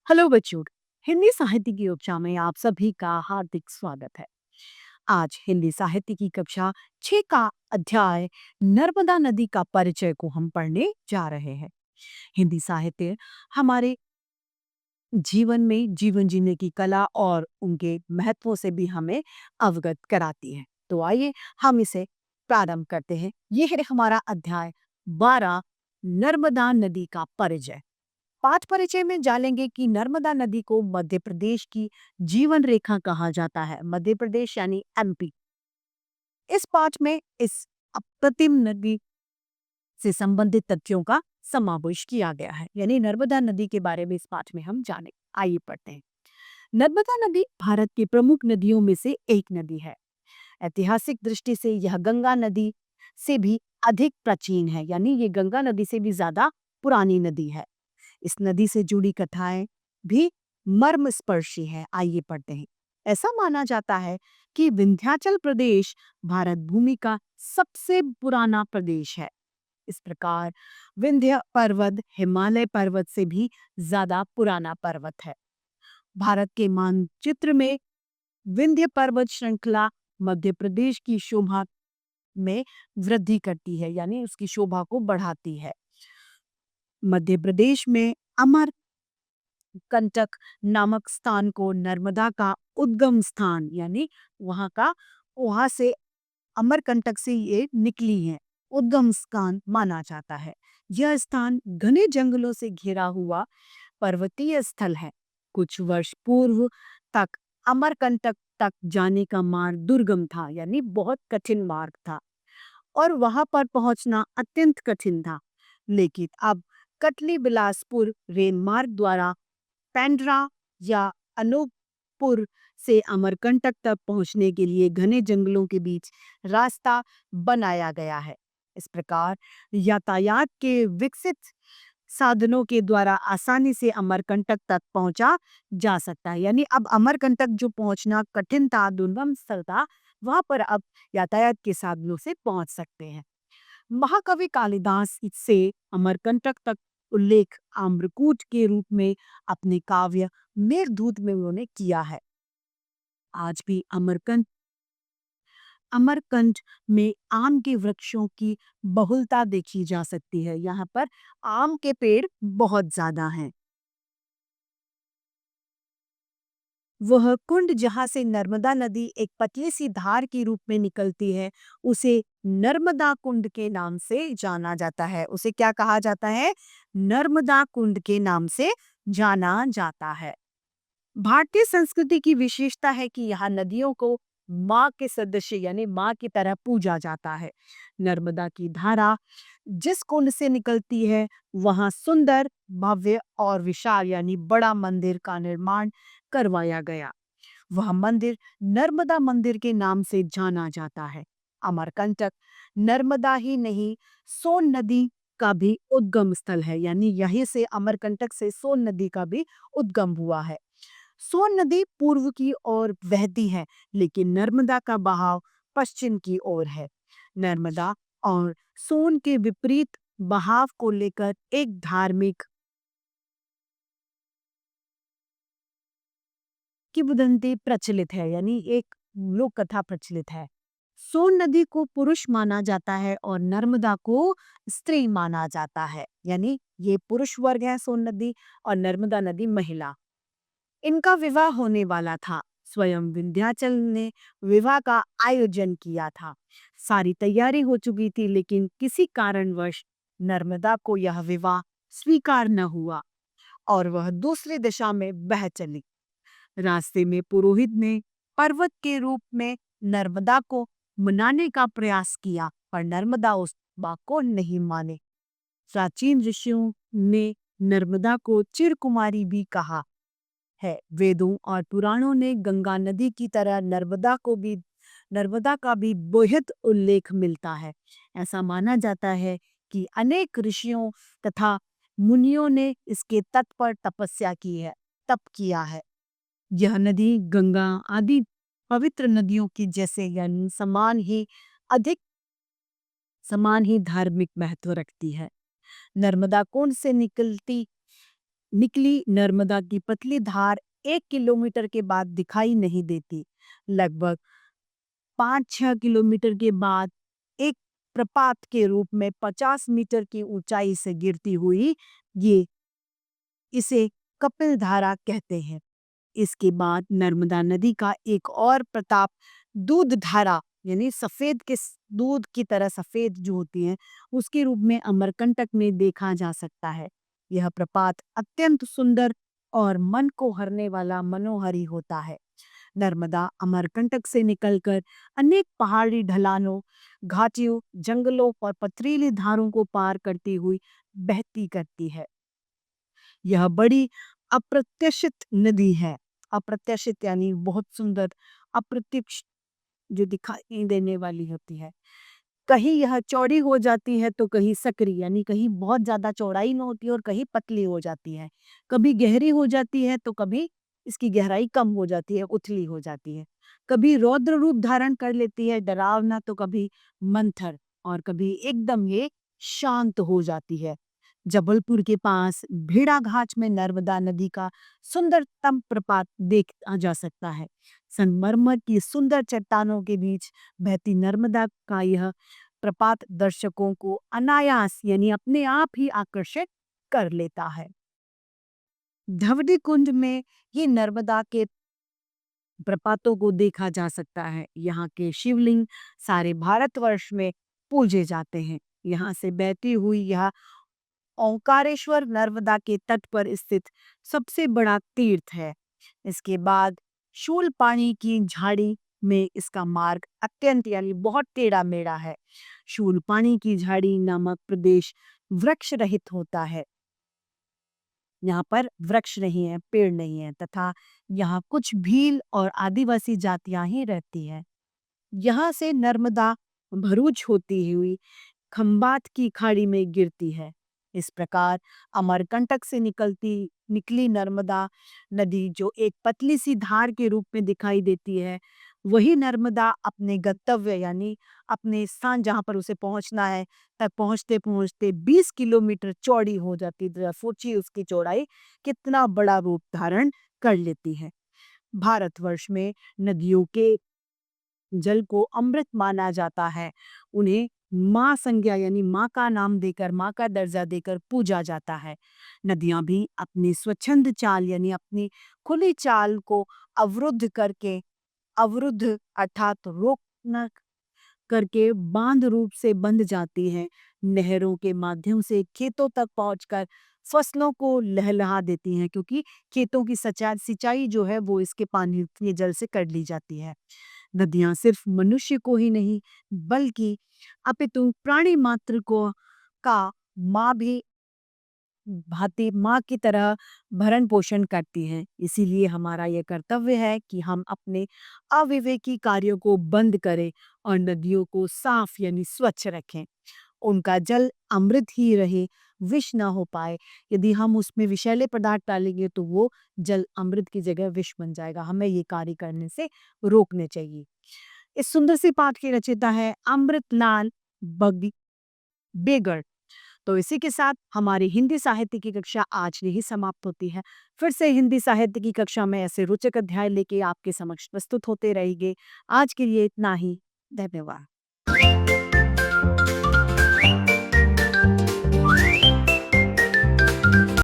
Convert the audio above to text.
Hello बच्चों। हिंदी साहित्य की कक्षा में आप सभी का हार्दिक स्वागत है। आज हिंदी साहित्य की कक्षा 6 का अध्याय नर्मदा नदी का परिचय को हम पढ़ने जा रहे हैं। हिंदी साहित्य हमारे जीवन में जीवन जीने की कला और उनके महत्वों से भी हमें अवगत कराती है। तो आइए हम इसे प्रारंभ करते हैं। ये है हमारा अध्याय 12 नर्मदा नदी का परिचय। पाठ परिचय में जानेंगे कि नर्मदा नदी को मध्य प्रदेश की जीवन रेखा कहा जाता है। मध्य प्रदेश यानी एमपी। इस पाठ में इस अप्रतिम नदी से संबंधित तथ्यों का समावेश किया गया है, यानी नर्मदा नदी के बारे में इस पाठ में हम जाने। आइए पढ़ते हैं। नर्मदा नदी भारत की प्रमुख नदियों में से एक नदी है। ऐतिहासिक दृष्टि से यह गंगा नदी से भी अधिक प्राचीन है, यानी ये गंगा नदी से भी ज्यादा पुरानी नदी है। इस नदी से जुड़ी कथाएं भी मर्मस्पर्शी है। आइए पढ़ते हैं। ऐसा माना जाता है कि विंध्याचल प्रदेश भारत भूमि का सबसे पुराना प्रदेश है। इस प्रकार विंध्य पर्वत हिमालय पर्वत से भी ज्यादा पुराना पर्वत है। भारत के मानचित्र में विंध्य पर्वत श्रृंखला मध्य प्रदेश की शोभा में वृद्धि करती है, यानी उसकी शोभा को बढ़ाती है। मध्य प्रदेश में अमर कंटक नामक स्थान को नर्मदा का उद्गम स्थान, यानी वहां से अमरकंटक से ये निकली है, उद्गम स्थान माना जाता है। यह स्थान घने जंगलों से घिरा हुआ पर्वतीय स्थल है। कुछ वर्ष पूर्व तक अमरकंटक तक जाने का मार्ग दुर्गम था, यानी बहुत कठिन मार्ग था और वहां पर पहुंचना अत्यंत कठिन था। लेकिन अब कटली बिलासपुर रेल मार्ग द्वारा पेंड्रा या अनूपपुर से अमरकंटक तक पहुंचने के लिए घने जंगलों के बीच रास्ता बनाया गया है। इस प्रकार यातायात के विकसित साधनों के द्वारा आसानी से अमरकंटक तक पहुंचा जा सकता है। यानी अब अमरकंटक जो पहुंचना कठिन था, दुर्गम स्थल था, वहां पर अब यातायात के साधनों से पहुंच सकते हैं। महाकवि कालिदास से अमरकंटक तक उल्लेख आम्रकूट के रूप में अपने काव्य मेघदूत में उन्होंने किया है। आज भी अमरकंट में आम के वृक्षों की बहुलता देखी जा सकती है। यहाँ पर आम के पेड़ बहुत ज्यादा हैं। वह कुंड जहां से नर्मदा नदी एक पतली सी धार के रूप में निकलती है, उसे नर्मदा कुंड के नाम से जाना जाता है। उसे क्या कहा जाता है? नर्मदा कुंड के नाम से जाना जाता है। भारतीय संस्कृति की विशेषता है कि यहाँ नदियों को माँ के सदृश, यानी माँ की तरह पूजा जाता है। नर्मदा की धारा जिस कुंड से निकलती है, वहां सुंदर भव्य और विशाल यानी बड़ा मंदिर का निर्माण करवाया गया। वह मंदिर नर्मदा मंदिर के नाम से जाना जाता है। अमरकंटक नर्मदा ही नहीं, सोन नदी का भी उद्गम स्थल है, यानी यहीं से अमरकंटक से सोन नदी का भी उद्गम हुआ है। सोन नदी पूर्व की ओर बहती है, लेकिन नर्मदा का बहाव पश्चिम की ओर है। नर्मदा और सोन के विपरीत बहाव को लेकर एक धार्मिक किंवदंती प्रचलित है, यानी एक लोक कथा प्रचलित है। सोन नदी को पुरुष माना जाता है और नर्मदा को स्त्री माना जाता है, यानी ये पुरुष वर्ग है सोन नदी और नर्मदा नदी महिला। इनका विवाह होने वाला था। स्वयं विंध्याचल ने विवाह का आयोजन किया था। सारी तैयारी हो चुकी थी, लेकिन किसी कारणवश नर्मदा को यह विवाह स्वीकार न हुआ और वह दूसरी दिशा में बह चली। रास्ते में पुरोहित ने पर्वत के रूप में नर्मदा को मनाने का प्रयास किया, पर नर्मदा उस बात को नहीं माने। प्राचीन ऋषियों ने नर्मदा को चिरकुमारी भी कहा है। वेदों और पुराणों ने गंगा नदी की तरह नर्मदा का भी बेहद उल्लेख मिलता है। ऐसा माना जाता है कि अनेक ऋषियों तथा मुनियों ने इसके तट पर तपस्या की है, तप किया है। यह नदी गंगा आदि पवित्र नदियों की जैसे यानी समान ही धार्मिक महत्व रखती है। नर्मदा कुंड से निकलती निकली नर्मदा की पतली धार 1 किलोमीटर के बाद दिखाई नहीं देती। लगभग 5-6 किलोमीटर के बाद एक प्रपात के रूप में 50 मीटर की ऊंचाई से गिरती हुई ये इसे कपिल धारा कहते हैं। इसके बाद नर्मदा नदी का एक और प्रताप दूध धारा यानी सफेद के दूध की तरह सफेद जो होती है उसके रूप में अमरकंटक में देखा जा सकता है। यह प्रपात अत्यंत सुंदर और मन को हरने वाला मनोहरी होता है। नर्मदा अमरकंटक से निकलकर अनेक पहाड़ी ढलानों, घाटियों, जंगलों और पथरीली धारों को पार करती हुई बहती करती है। यह बड़ी अप्रत्याशित नदी है। अप्रत्याशित यानी बहुत सुंदर, अप्रत्यक्ष जो दिखाई देने वाली होती है। कहीं यह चौड़ी हो जाती है तो कहीं सकरी यानी कहीं बहुत ज्यादा चौड़ाई में होती है और कहीं पतली हो जाती है। कभी गहरी हो जाती है तो कभी इसकी गहराई कम हो जाती है, उथली हो जाती है। कभी रौद्र रूप धारण कर लेती है, डरावना, तो कभी मंथर और कभी एकदम ये शांत हो जाती है। जबलपुर के पास भेड़ाघाट में नर्मदा नदी का सुंदरतम प्रपात देखा जा सकता है। संगमरमर की सुंदर चट्टानों के बीच बहती नर्मदा का यह प्रपात दर्शकों को अनायास यानी अपने आप ही आकर्षित कर लेता है। धवनी कुंड में ये नर्मदा के प्रपातों को देखा जा सकता है। यहाँ के शिवलिंग सारे भारतवर्ष में पूजे जाते हैं। यहाँ से बहती हुई यह ओंकारेश्वर नर्मदा के तट पर स्थित सबसे बड़ा तीर्थ है। इसके बाद शूल पानी की झाड़ी में इसका मार्ग अत्यंत यानी बहुत टेढ़ा मेढ़ा है। शूल पानी की झाड़ी नामक प्रदेश वृक्ष रहित होता है। यहाँ पर वृक्ष नहीं है, पेड़ नहीं है तथा यहाँ कुछ भील और आदिवासी जातियां ही रहती हैं। यहाँ से नर्मदा भरूच होती हुई खंबात की खाड़ी में गिरती है। इस प्रकार अमरकंटक से निकली नर्मदा नदी जो एक पतली सी धार के रूप में दिखाई देती है, वही नर्मदा अपने गंतव्य यानी अपने स्थान जहाँ पर उसे पहुंचना है तक पहुंचते पहुंचते 20 किलोमीटर चौड़ी हो जाती है। सोचिए उसकी चौड़ाई कितना बड़ा रूप धारण कर लेती है। भारतवर्ष में नदियों के जल को अमृत माना जाता है। उन्हें माँ संज्ञा यानी माँ का नाम देकर, माँ का दर्जा देकर पूजा जाता है। नदियां भी अपनी स्वच्छंद चाल यानी अपनी खुली चाल को अवरुद्ध करके, अवरुद्ध अर्थात रोकना करके बांध रूप से बंध जाती हैं। नहरों के माध्यम से खेतों तक पहुंचकर फसलों को लहलहा देती हैं, क्योंकि खेतों की सिंचाई जो है वो इसके पानी के जल से कर ली जाती है। नदियां सिर्फ मनुष्य को ही नहीं बल्कि अपितु प्राणी मात्र को का माँ भी भांति माँ की तरह भरण पोषण करती हैं। इसीलिए हमारा यह कर्तव्य है कि हम अपने अविवेकी कार्यों को बंद करें और नदियों को साफ यानी स्वच्छ रखें। उनका जल अमृत ही रहे, विष ना हो पाए। यदि हम उसमें विषैले पदार्थ डालेंगे तो वो जल अमृत की जगह विष बन जाएगा। हमें ये कार्य करने से रोकने चाहिए। इस सुंदर सी पाठ की रचयिता है अमृतलाल बग बेगड़। तो इसी के साथ हमारी हिंदी साहित्य की कक्षा आज यही समाप्त होती है। फिर से हिंदी साहित्य की कक्षा में ऐसे रोचक अध्याय लेके आपके समक्ष प्रस्तुत होते रहेंगे। आज के लिए इतना ही। धन्यवाद।